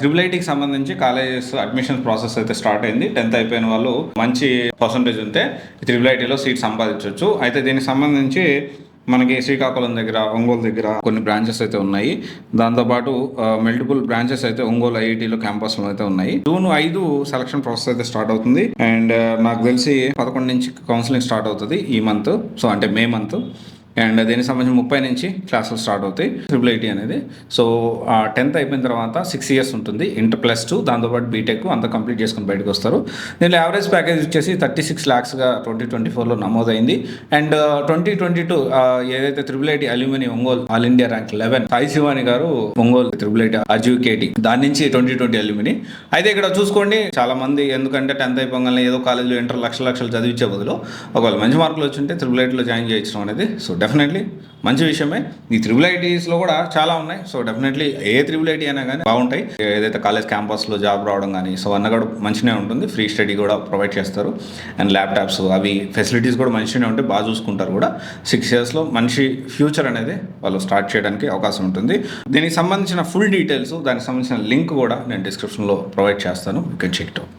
Triple ఐటీకి సంబంధించి colleges admission process అయితే స్టార్ట్ అయింది. 10th అయిపోయిన వాళ్ళు మంచి పర్సంటేజ్ ఉంటే ట్రిపుల్ ఐటీలో సీట్ సంపాదించవచ్చు. అయితే దీనికి సంబంధించి మనకి శ్రీకాకుళం దగ్గర, ఒంగోలు దగ్గర కొన్ని బ్రాంచెస్ అయితే ఉన్నాయి. దాంతోపాటు మల్టిపుల్ బ్రాంచెస్ అయితే ఒంగోలు ఐఐటీలో క్యాంపస్లో అయితే ఉన్నాయి. June 5 సెలక్షన్ ప్రాసెస్ అయితే స్టార్ట్ అవుతుంది. అండ్ నాకు తెలిసి 11 నుంచి కౌన్సిలింగ్ స్టార్ట్ అవుతుంది ఈ మంత్. సో అంటే మే మంత్. అండ్ దీనికి సంబంధించి 30 నుంచి క్లాసులు స్టార్ట్ అవుతాయి ట్రిపుల్ ఐటీ అనేది. సో 10th అయిపోయిన తర్వాత 6 years ఉంటుంది, ఇంటర్ +2 దాంతోపాటు బీటెక్ అంతా కంప్లీట్ చేసుకుని బయటకు వస్తారు. దీనిలో యావరేజ్ ప్యాకేజ్ వచ్చేసి 36 lakhsగా 2024లో నమోదైంది. అండ్ 2022 ఏదైతే triple IT alumni Ongole all India rank 11 Sai Shivani గారు ఒంగోలు ట్రిపుల్ ఐటీ అడ్యుకేటీ దాని నుంచి 2020 అల్యూమిని. అయితే ఇక్కడ చూసుకోండి, చాలా మంది ఎందుకంటే 10th అయిపోగానే ఏదో కాలేజీలో ఇంటర్ లక్షలు చదివించే బదులు ఒకవేళ మంచి మార్కులు వచ్చింటే ట్రిపుల్ ఐటీలో జాయిన్ చేయించడం అనేది సో డెఫినెట్లీ మంచి విషయమే. ఈ ట్రిపుల్ ఐటీస్లో కూడా చాలా ఉన్నాయి. So definitely A triple IT అయినా కానీ బాగుంటాయి. ఏదైతే కాలేజ్ క్యాంపస్లో జాబ్ రావడం కానీ సో అన్న కూడా మంచిగా ఉంటుంది. ఫ్రీ స్టడీ కూడా ప్రొవైడ్ చేస్తారు. అండ్ ల్యాప్టాప్స్ అవి ఫెసిలిటీస్ కూడా మంచిగానే ఉంటాయి, బాగా చూసుకుంటారు కూడా. 6 yearsలో మంచి ఫ్యూచర్ అనేది వాళ్ళు స్టార్ట్ చేయడానికి అవకాశం ఉంటుంది. దీనికి సంబంధించిన ఫుల్ డీటెయిల్స్, దానికి సంబంధించిన లింక్ కూడా నేను డిస్క్రిప్షన్లో ప్రొవైడ్ చేస్తాను. You can check it out.